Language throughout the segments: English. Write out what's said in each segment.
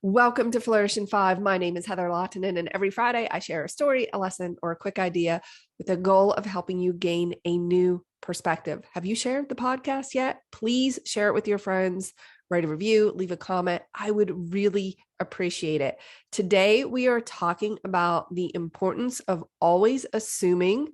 Welcome to Flourish in 5. My name is Heather Lottinen, and every Friday I share a story, a lesson, or a quick idea with the goal of helping you gain a new perspective. Have you shared the podcast yet? Please share it with your friends, write a review, leave a comment. I would really appreciate it. Today, we are talking about the importance of always assuming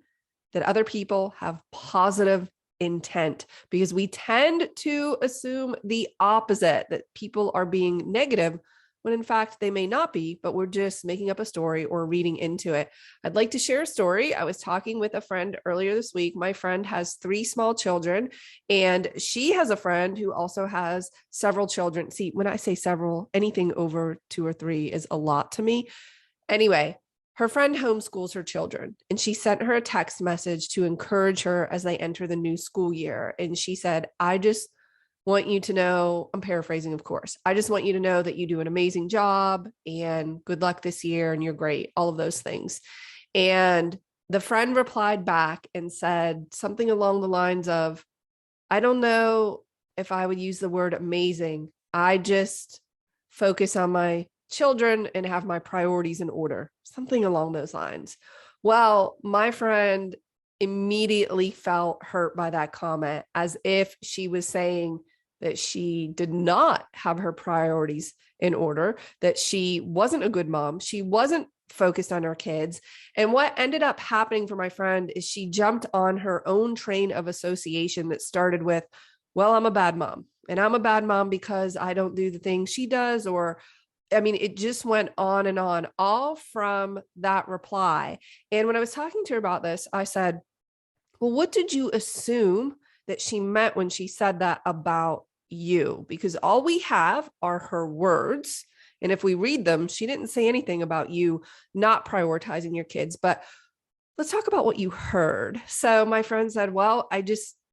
that other people have positive intent, because we tend to assume the opposite, that people are being negative when in fact they may not be, but we're just making up a story or reading into it. I'd like to share a story. I was talking with a friend earlier this week. My friend has 3 small children, and she has a friend who also has several children. See, when I say several, anything over 2 or 3 is a lot to me. Anyway, her friend homeschools her children, and she sent her a text message to encourage her as they enter the new school year. And she said, I just want you to know, I'm paraphrasing, of course, I just want you to know that you do an amazing job and good luck this year and you're great, all of those things. And the friend replied back and said something along the lines of, I don't know if I would use the word amazing. I just focus on my children and have my priorities in order, something along those lines. Well, my friend immediately felt hurt by that comment, as if she was saying that she did not have her priorities in order, that she wasn't a good mom, she wasn't focused on her kids. And what ended up happening for my friend is she jumped on her own train of association that started with, well, I'm a bad mom, and I'm a bad mom because I don't do the things she does, or I mean, it just went on and on, all from that reply. And when I was talking to her about this, I said, well, what did you assume that she meant when she said that about you? Because all we have are her words. And if we read them, she didn't say anything about you not prioritizing your kids. But let's talk about what you heard. So my friend said, well,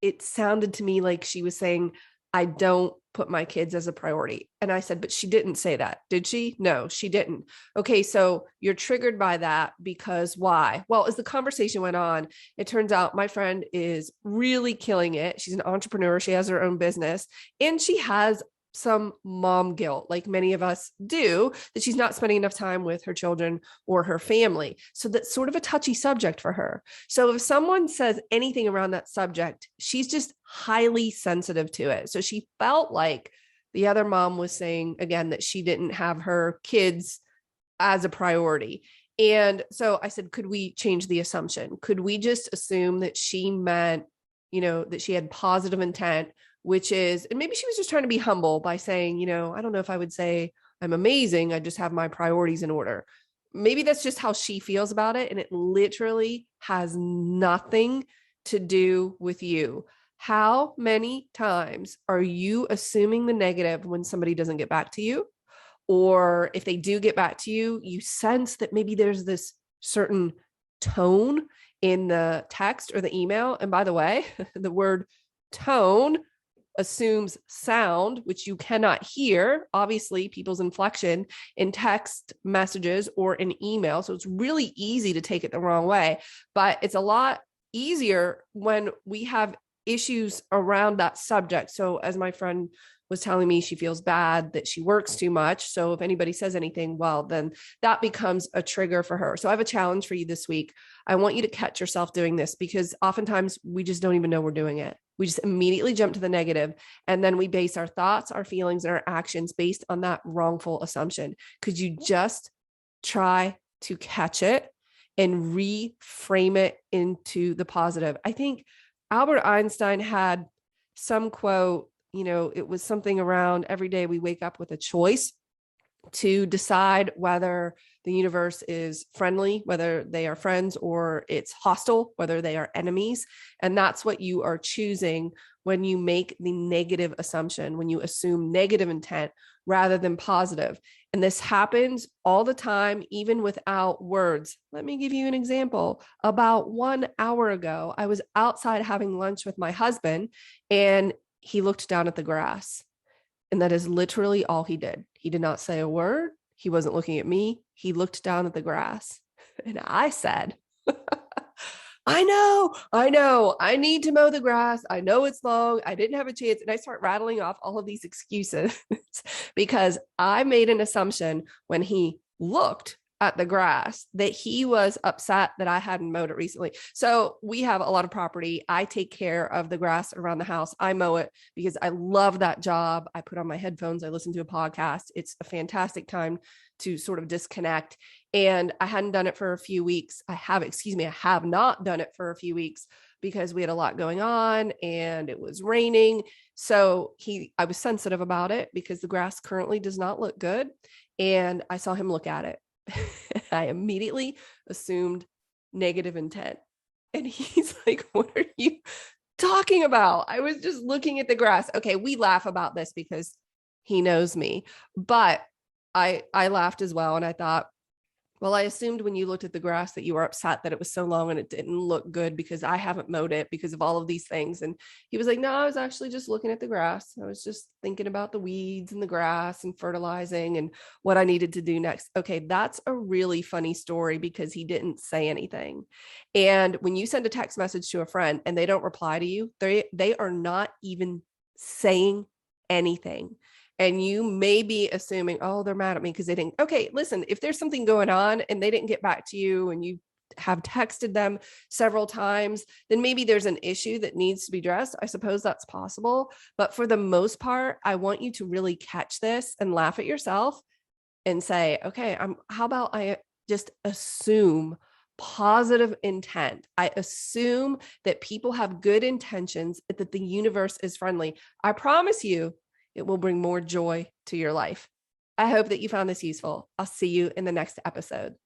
it sounded to me like she was saying, I don't put my kids as a priority. And I said, but she didn't say that, did she? No, she didn't. Okay, so you're triggered by that because why? Well, as the conversation went on, it turns out my friend is really killing it. She's an entrepreneur. She has her own business, and she has some mom guilt, like many of us do, that she's not spending enough time with her children or her family. So that's sort of a touchy subject for her. So if someone says anything around that subject, she's just highly sensitive to it. So she felt like the other mom was saying, again, that she didn't have her kids as a priority. And so I said, could we change the assumption? Could we just assume that she meant, that she had positive intent, which is, and maybe she was just trying to be humble by saying, I don't know if I would say I'm amazing. I just have my priorities in order. Maybe that's just how she feels about it. And it literally has nothing to do with you. How many times are you assuming the negative when somebody doesn't get back to you? Or if they do get back to you, you sense that maybe there's this certain tone in the text or the email. And by the way, the word tone assumes sound, which you cannot hear, obviously, people's inflection in text messages or in email. So it's really easy to take it the wrong way, but it's a lot easier when we have issues around that subject. So as my friend was telling me, she feels bad that she works too much. So if anybody says anything, well, then that becomes a trigger for her. So I have a challenge for you this week. I want you to catch yourself doing this, because oftentimes we just don't even know we're doing it. We just immediately jump to the negative, and then we base our thoughts, our feelings, and our actions based on that wrongful assumption. Could you just try to catch it and reframe it into the positive? I think Albert Einstein had some quote, it was something around, every day we wake up with a choice to decide whether the universe is friendly, whether they are friends, or it's hostile, whether they are enemies. And that's what you are choosing when you make the negative assumption, when you assume negative intent rather than positive. And this happens all the time, even without words. Let me give you an example. About 1 hour ago, I was outside having lunch with my husband, and he looked down at the grass. And that is literally all he did. He did not say a word. He wasn't looking at me. He looked down at the grass. And I said, I know. I need to mow the grass. I know it's long. I didn't have a chance. And I start rattling off all of these excuses because I made an assumption when he looked at the grass that he was upset that I hadn't mowed it recently. So we have a lot of property. I take care of the grass around the house. I mow it because I love that job. I put on my headphones. I listen to a podcast. It's a fantastic time to sort of disconnect. And I hadn't done it for a few weeks. I have not done it for a few weeks because we had a lot going on and it was raining. So I was sensitive about it because the grass currently does not look good. And I saw him look at it. I immediately assumed negative intent. And he's like, what are you talking about? I was just looking at the grass. Okay, we laugh about this because he knows me, but I laughed as well. And I thought, well, I assumed when you looked at the grass that you were upset that it was so long and it didn't look good because I haven't mowed it because of all of these things. And he was like, no, I was actually just looking at the grass. I was just thinking about the weeds and the grass and fertilizing and what I needed to do next. Okay, that's a really funny story because he didn't say anything. And when you send a text message to a friend and they don't reply to you, they are not even saying anything. And you may be assuming, oh, they're mad at me because they didn't. Okay, listen, if there's something going on and they didn't get back to you and you have texted them several times, then maybe there's an issue that needs to be addressed. I suppose that's possible. But for the most part, I want you to really catch this and laugh at yourself and say, okay, how about I just assume positive intent. I assume that people have good intentions, that the universe is friendly. I promise you, it will bring more joy to your life. I hope that you found this useful. I'll see you in the next episode.